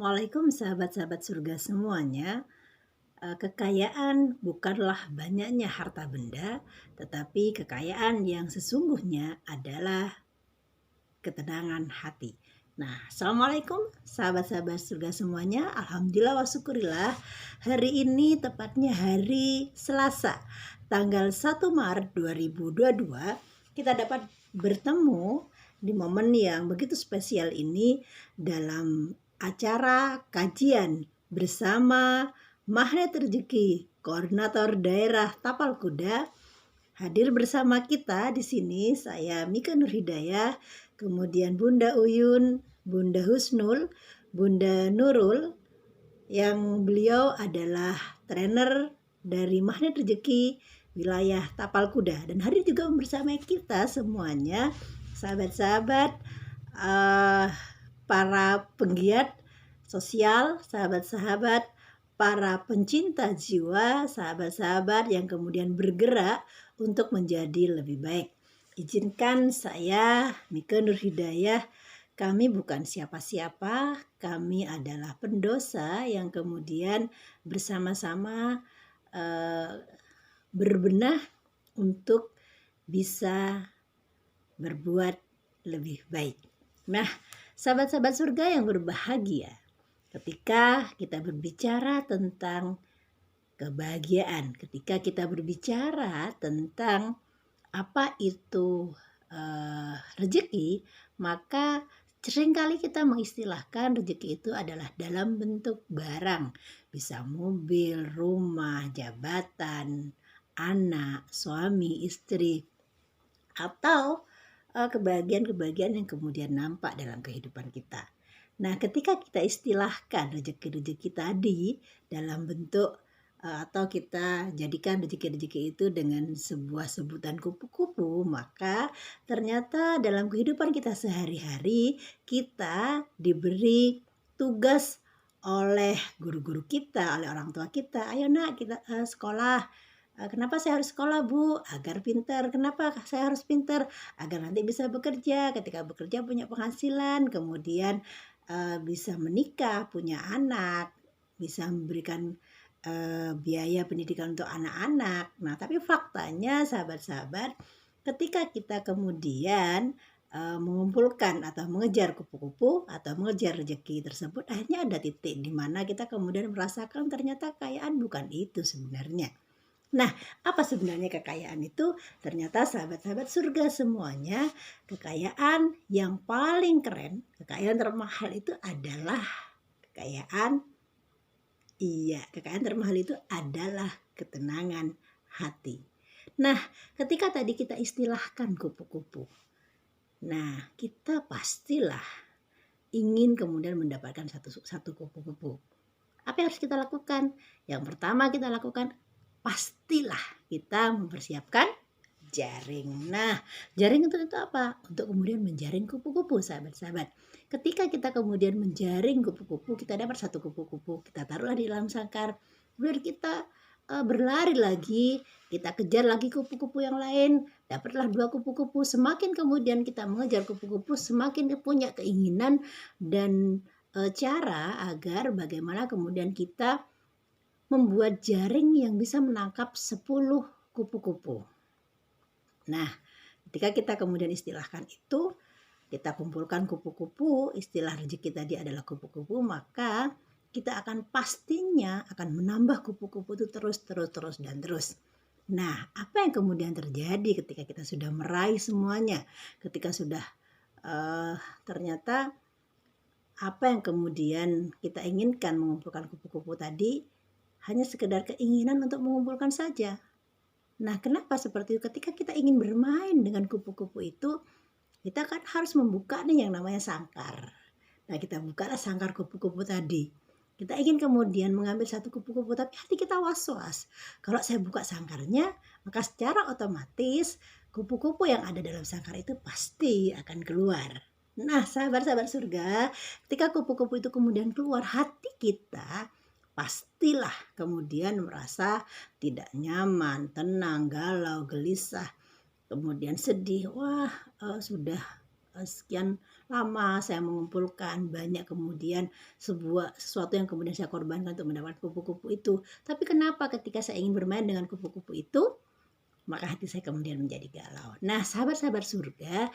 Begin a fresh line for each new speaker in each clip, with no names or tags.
Assalamualaikum sahabat-sahabat surga semuanya. Kekayaan bukanlah banyaknya harta benda, tetapi kekayaan yang sesungguhnya adalah ketenangan hati. Nah, Assalamualaikum sahabat-sahabat surga semuanya. Alhamdulillah wa syukurillah. Hari ini tepatnya hari Selasa, tanggal 1 Maret 2022, kita dapat bertemu di momen yang begitu spesial ini dalam acara kajian bersama Magnet Rezeki, Koordinator Daerah Tapal Kuda. Hadir bersama kita di sini saya Mika Nurhidayah, kemudian Bunda Uyun, Bunda Husnul, Bunda Nurul, yang beliau adalah trainer dari Magnet Rezeki wilayah Tapal Kuda. Dan hadir juga bersama kita semuanya, sahabat-sahabat, para penggiat sosial, sahabat-sahabat, para pencinta jiwa, sahabat-sahabat yang kemudian bergerak untuk menjadi lebih baik. Izinkan saya, Mika Nurhidayah, kami bukan siapa-siapa, kami adalah pendosa yang kemudian bersama-sama berbenah untuk bisa berbuat lebih baik. Nah, sahabat-sahabat surga yang berbahagia, ketika kita berbicara tentang kebahagiaan, ketika kita berbicara tentang apa itu rezeki, maka seringkali kita mengistilahkan rezeki itu adalah dalam bentuk barang, bisa mobil, rumah, jabatan, anak, suami, istri, atau kebahagiaan-kebahagiaan yang kemudian nampak dalam kehidupan kita. Nah, ketika kita istilahkan rezeki-rezeki tadi dalam bentuk atau kita jadikan rezeki-rezeki itu dengan sebuah sebutan kupu-kupu, maka ternyata dalam kehidupan kita sehari-hari kita diberi tugas oleh guru-guru kita, oleh orang tua kita. Ayo nak, kita sekolah. Kenapa saya harus sekolah, Bu? Agar pintar. Kenapa saya harus pintar? Agar nanti bisa bekerja. Ketika bekerja punya penghasilan, kemudian bisa menikah, punya anak, bisa memberikan biaya pendidikan untuk anak-anak. Nah, tapi faktanya sahabat-sahabat, ketika kita kemudian mengumpulkan atau mengejar kupu-kupu atau mengejar rezeki tersebut, akhirnya ada titik di mana kita kemudian merasakan ternyata kekayaan bukan itu sebenarnya. Nah, apa sebenarnya kekayaan itu? Ternyata sahabat-sahabat surga semuanya, kekayaan yang paling keren, kekayaan termahal itu adalah kekayaan termahal itu adalah ketenangan hati. Nah, ketika tadi kita istilahkan kupu-kupu, nah kita pastilah ingin kemudian mendapatkan satu kupu-kupu. Apa yang harus kita lakukan? Yang pertama kita lakukan, pastilah kita mempersiapkan jaring. Nah, jaring itu apa? Untuk kemudian menjaring kupu-kupu, sahabat-sahabat. Ketika kita kemudian menjaring kupu-kupu, kita dapat satu kupu-kupu, kita taruhlah di dalam sangkar. Kemudian kita berlari lagi, kita kejar lagi kupu-kupu yang lain, dapatlah dua kupu-kupu. Semakin kemudian kita mengejar kupu-kupu, semakin punya keinginan dan cara agar bagaimana kemudian kita membuat jaring yang bisa menangkap 10 kupu-kupu. Nah, ketika kita kemudian istilahkan itu, kita kumpulkan kupu-kupu, istilah rezeki tadi adalah kupu-kupu, maka kita akan pastinya akan menambah kupu-kupu itu terus dan terus. Nah, apa yang kemudian terjadi ketika kita sudah meraih semuanya, ketika sudah ternyata apa yang kemudian kita inginkan mengumpulkan kupu-kupu tadi hanya sekedar keinginan untuk mengumpulkan saja. Nah, kenapa seperti itu? Ketika kita ingin bermain dengan kupu-kupu itu, kita kan harus membuka nih yang namanya sangkar. Nah, kita bukalah sangkar kupu-kupu tadi. Kita ingin kemudian mengambil satu kupu-kupu, tapi hati kita was-was. Kalau saya buka sangkarnya, maka secara otomatis kupu-kupu yang ada dalam sangkar itu pasti akan keluar. Nah, sahabat-sahabat surga, ketika kupu-kupu itu kemudian keluar, hati kita pastilah kemudian merasa tidak nyaman, tenang, galau, gelisah, kemudian sedih. Wah, sudah sekian lama saya mengumpulkan banyak, kemudian sesuatu yang kemudian saya korbankan untuk mendapatkan kupu-kupu itu. Tapi kenapa ketika saya ingin bermain dengan kupu-kupu itu, maka hati saya kemudian menjadi galau. Nah, sahabat-sahabat surga,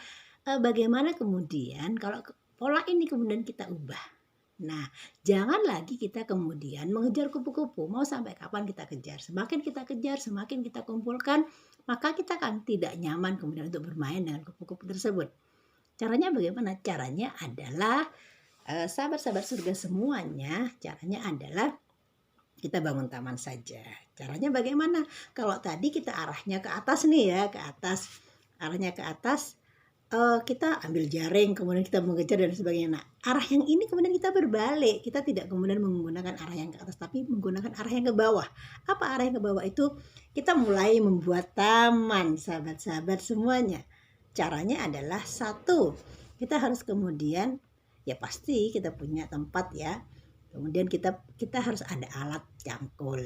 bagaimana kemudian kalau pola ini kemudian kita ubah? Nah, jangan lagi kita kemudian mengejar kupu-kupu. Mau sampai kapan kita kejar? Semakin kita kejar, semakin kita kumpulkan, maka kita akan tidak nyaman kemudian untuk bermain dengan kupu-kupu tersebut. Caranya bagaimana? Caranya adalah sahabat-sahabat surga semuanya, caranya adalah kita bangun taman saja. Caranya bagaimana? Kalau tadi kita arahnya ke atas nih ya, ke atas. Arahnya ke atas, kita ambil jaring, kemudian kita mengejar dan sebagainya. Nah, arah yang ini kemudian kita berbalik. Kita tidak kemudian menggunakan arah yang ke atas, tapi menggunakan arah yang ke bawah. Apa arah yang ke bawah itu? Kita mulai membuat taman, sahabat-sahabat semuanya. Caranya adalah satu, kita harus kemudian, ya pasti kita punya tempat ya. Kemudian kita harus ada alat cangkul.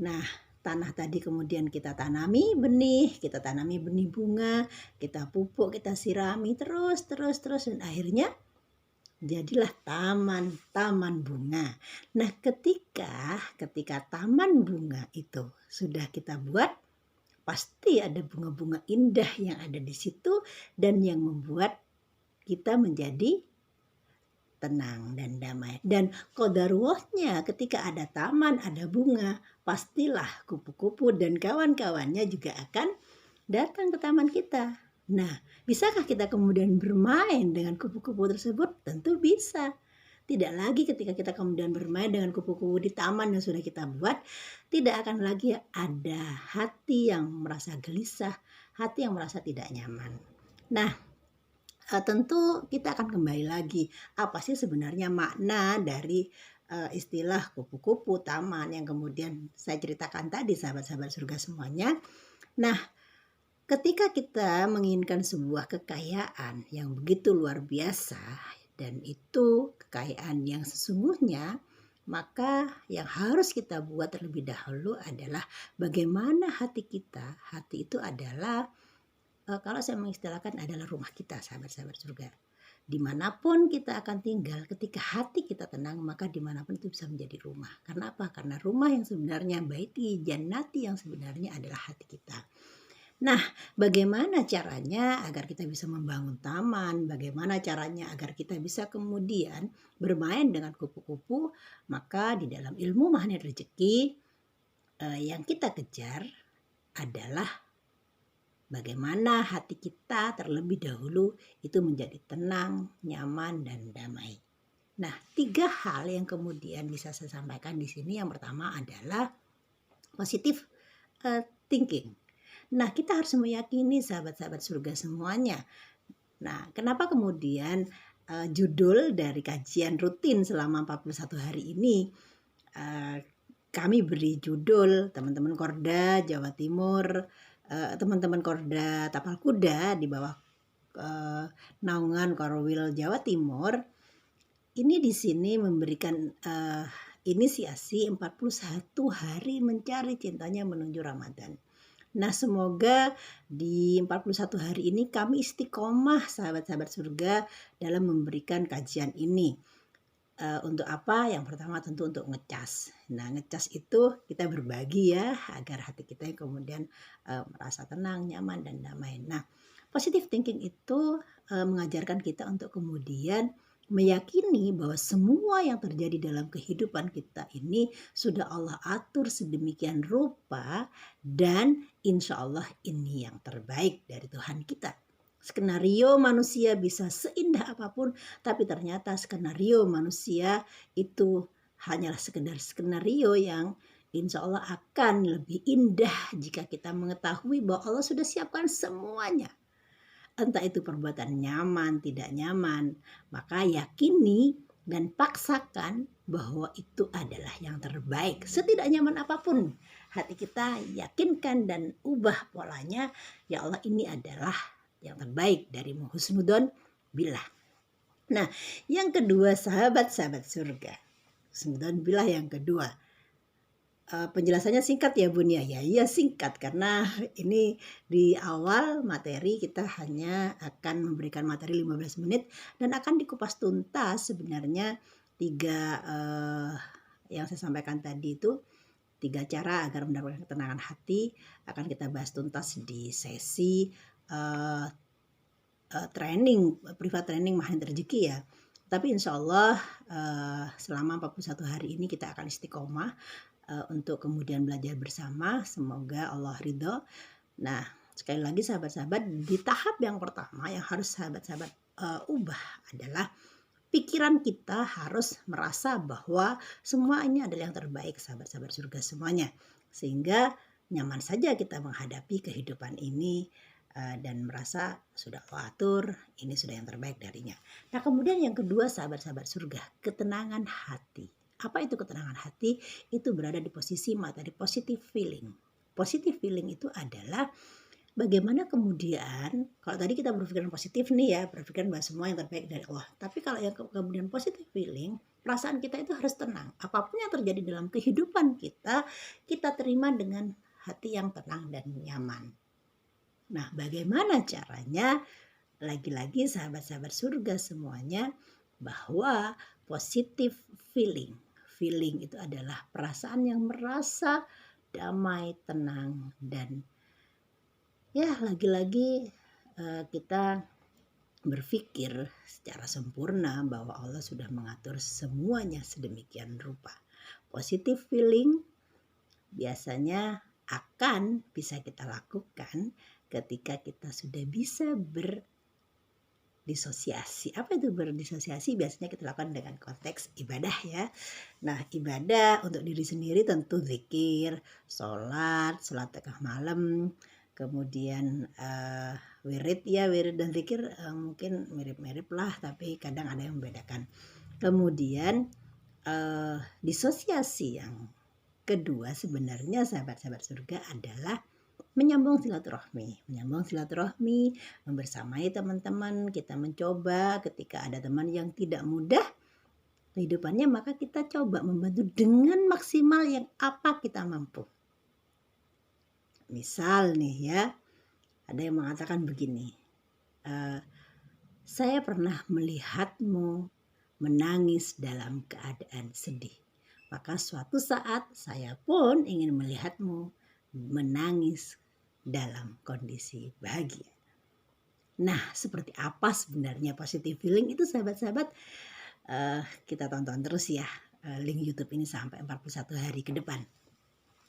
Nah, tanah tadi kemudian kita tanami benih bunga, kita pupuk, kita sirami terus dan akhirnya jadilah taman bunga. Nah, ketika taman bunga itu sudah kita buat, pasti ada bunga-bunga indah yang ada di situ dan yang membuat kita menjadi tenang dan damai. Dan qadarullah-nya ketika ada taman, ada bunga, pastilah kupu-kupu dan kawan-kawannya juga akan datang ke taman kita. Nah, bisakah kita kemudian bermain dengan kupu-kupu tersebut? Tentu bisa. Tidak lagi ketika kita kemudian bermain dengan kupu-kupu di taman yang sudah kita buat, tidak akan lagi ada hati yang merasa gelisah, hati yang merasa tidak nyaman. Nah, tentu kita akan kembali lagi, apa sih sebenarnya makna dari istilah kupu-kupu taman yang kemudian saya ceritakan tadi, sahabat-sahabat surga semuanya. Nah, ketika kita menginginkan sebuah kekayaan yang begitu luar biasa, dan itu kekayaan yang sesungguhnya, maka yang harus kita buat terlebih dahulu adalah bagaimana hati kita. Hati itu adalah, kalau saya mengistilahkan, adalah rumah kita, sahabat-sahabat surga. Dimanapun kita akan tinggal, ketika hati kita tenang, maka dimanapun itu bisa menjadi rumah. Karena apa? Karena rumah yang sebenarnya, baiti jannati yang sebenarnya adalah hati kita. Nah, bagaimana caranya agar kita bisa membangun taman? Bagaimana caranya agar kita bisa kemudian bermain dengan kupu-kupu? Maka di dalam ilmu magnet rezeki, yang kita kejar adalah bagaimana hati kita terlebih dahulu itu menjadi tenang, nyaman, dan damai. Nah, 3 hal yang kemudian bisa saya sampaikan di sini. Yang pertama adalah positive thinking. Nah, kita harus meyakini, sahabat-sahabat surga semuanya. Nah, kenapa kemudian judul dari kajian rutin selama 41 hari ini kami beri judul, teman-teman Korda Jawa Timur, teman-teman Korda Tapal Kuda di bawah naungan Korwil Jawa Timur, ini di sini memberikan inisiasi 41 hari mencari cintanya menuju Ramadan. Nah, semoga di 41 hari ini kami istiqomah, sahabat-sahabat surga, dalam memberikan kajian ini. Untuk apa? Yang pertama tentu untuk ngecas. Nah, ngecas itu kita berbagi ya, agar hati kita yang kemudian merasa tenang, nyaman, dan damai. Nah, positive thinking itu mengajarkan kita untuk kemudian meyakini bahwa semua yang terjadi dalam kehidupan kita ini sudah Allah atur sedemikian rupa, dan insya Allah ini yang terbaik dari Tuhan kita. Skenario manusia bisa seindah apapun, tapi ternyata skenario manusia itu hanyalah sekedar skenario yang insya Allah akan lebih indah jika kita mengetahui bahwa Allah sudah siapkan semuanya. Entah itu perbuatan nyaman, tidak nyaman, maka yakini dan paksakan bahwa itu adalah yang terbaik. Setidak nyaman apapun, hati kita yakinkan dan ubah polanya. Ya Allah, ini adalah yang terbaik darimu, husnudon billah. Nah, yang kedua, sahabat-sahabat surga, husnudon billah yang kedua, Penjelasannya singkat ya Bun ya? Ya iya singkat karena ini di awal materi kita hanya akan memberikan materi 15 menit dan akan dikupas tuntas sebenarnya 3 yang saya sampaikan tadi itu 3 cara agar mendapatkan ketenangan hati akan kita bahas tuntas di sesi training, privat training Mahain Rezeki ya. Tapi insya Allah selama 41 hari ini kita akan istiqomah untuk kemudian belajar bersama. Semoga Allah ridho. Nah, sekali lagi sahabat-sahabat, di tahap yang pertama yang harus sahabat-sahabat ubah adalah pikiran kita harus merasa bahwa semua ini adalah yang terbaik sahabat-sahabat surga semuanya. Sehingga nyaman saja kita menghadapi kehidupan ini dan merasa sudah Allah atur, ini sudah yang terbaik darinya. Nah, kemudian yang kedua sahabat-sahabat surga, ketenangan hati. Apa itu ketenangan hati? Itu berada di posisi materi positive feeling. Positive feeling itu adalah bagaimana kemudian, kalau tadi kita berpikiran positif nih ya, berpikiran bahwa semua yang terbaik dari Allah. Tapi kalau yang kemudian positive feeling, perasaan kita itu harus tenang. Apapun yang terjadi dalam kehidupan kita, kita terima dengan hati yang tenang dan nyaman. Nah, bagaimana caranya? Lagi-lagi sahabat-sahabat surga semuanya, bahwa positive feeling. Feeling itu adalah perasaan yang merasa damai, tenang, dan ya lagi-lagi kita berpikir secara sempurna bahwa Allah sudah mengatur semuanya sedemikian rupa. Positive feeling biasanya akan bisa kita lakukan ketika kita sudah bisa berdisosiasi. Apa itu berdisosiasi? Biasanya kita lakukan dengan konteks ibadah ya. Nah, ibadah untuk diri sendiri tentu zikir, sholat tengah malam, kemudian wirid dan zikir mungkin mirip-mirip lah, tapi kadang ada yang membedakan. Kemudian disosiasi yang kedua sebenarnya sahabat-sahabat surga adalah menyambung silaturahmi, membersamai teman-teman. Kita mencoba ketika ada teman yang tidak mudah kehidupannya, maka kita coba membantu dengan maksimal yang apa kita mampu. Misal nih ya, ada yang mengatakan begini, saya pernah melihatmu menangis dalam keadaan sedih, maka suatu saat saya pun ingin melihatmu menangis dalam kondisi bahagia. Nah, seperti apa sebenarnya positive feeling itu sahabat-sahabat? Kita tonton terus ya link YouTube ini sampai 41 hari ke depan.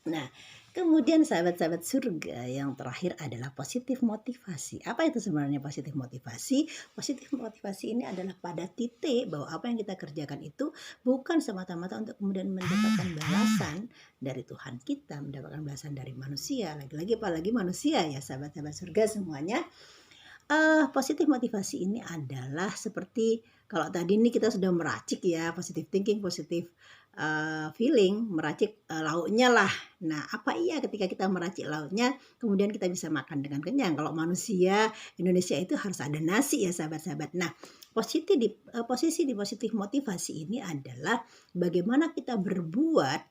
Nah, kemudian sahabat-sahabat surga yang terakhir adalah positif motivasi. Apa itu sebenarnya positif motivasi? Positif motivasi ini adalah pada titik bahwa apa yang kita kerjakan itu bukan semata-mata untuk kemudian mendapatkan balasan dari Tuhan kita, mendapatkan balasan dari manusia. Lagi-lagi apalagi manusia ya sahabat-sahabat surga semuanya. Positif motivasi ini adalah seperti kalau tadi ini kita sudah meracik ya, positive thinking, positive feeling, meracik lauknya lah. Nah, apa iya ketika kita meracik lauknya, kemudian kita bisa makan dengan kenyang. Kalau manusia Indonesia itu harus ada nasi ya sahabat-sahabat. Nah, posisi di positif motivasi ini adalah bagaimana kita berbuat.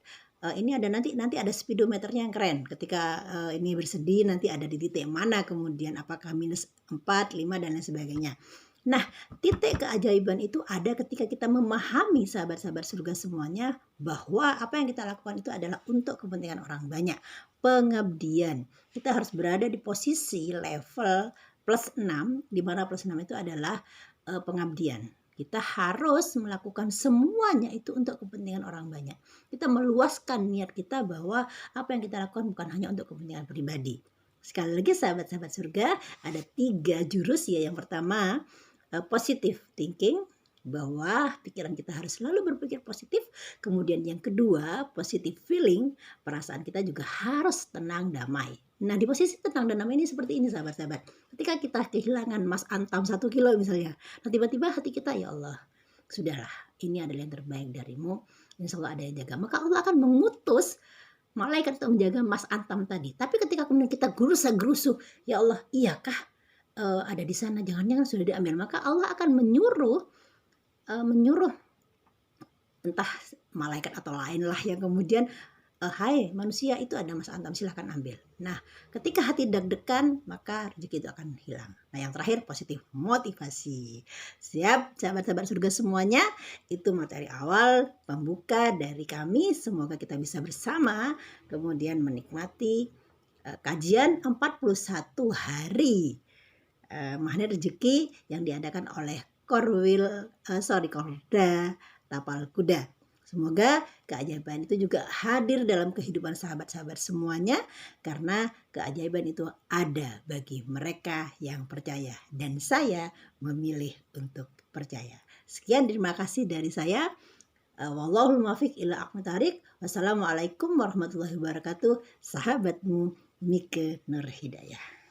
Ini ada nanti ada speedometernya yang keren. Ketika ini bersedih nanti ada di titik mana, kemudian apakah -4, 5 dan lain sebagainya. Nah, titik keajaiban itu ada ketika kita memahami sahabat-sahabat surga semuanya bahwa apa yang kita lakukan itu adalah untuk kepentingan orang banyak. Pengabdian. Kita harus berada di posisi level +6, di mana +6 itu adalah pengabdian. Kita harus melakukan semuanya itu untuk kepentingan orang banyak. Kita meluaskan niat kita bahwa apa yang kita lakukan bukan hanya untuk kepentingan pribadi. Sekali lagi sahabat-sahabat surga, ada 3 jurus ya. Yang pertama, positive thinking, bahwa pikiran kita harus selalu berpikir positif. Kemudian yang kedua, positive feeling, perasaan kita juga harus tenang, damai. Nah, di posisi tenang dan damai ini seperti ini sahabat-sahabat. Ketika kita kehilangan Mas Antam 1 kilo misalnya, nah tiba-tiba hati kita, ya Allah, sudahlah, ini adalah yang terbaik darimu, insya Allah ada yang jaga. Maka Allah akan mengutus malaikat untuk menjaga Mas Antam tadi. Tapi ketika kemudian kita gerusa-gerusu, ya Allah, iyakah ada di sana, jangan-jangan sudah diambil, maka Allah akan menyuruh entah malaikat atau lain lah yang kemudian hai manusia itu ada Mas Antam, silahkan ambil. Nah, ketika hati deg-degan, maka rezeki itu akan hilang. Nah, yang terakhir positif motivasi. Siap, sahabat-sahabat surga semuanya, itu materi awal pembuka dari kami. Semoga kita bisa bersama kemudian menikmati kajian 41 hari Magnet Rezeki yang diadakan oleh Korda Tapal Kuda. Semoga keajaiban itu juga hadir dalam kehidupan sahabat-sahabat semuanya, karena keajaiban itu ada bagi mereka yang percaya, dan saya memilih untuk percaya. Sekian, terima kasih dari saya. Wallahul muwaffiq ila aqwamit thoriq. Wassalamualaikum warahmatullahi wabarakatuh. Sahabatmu Mike Nur Hidayah.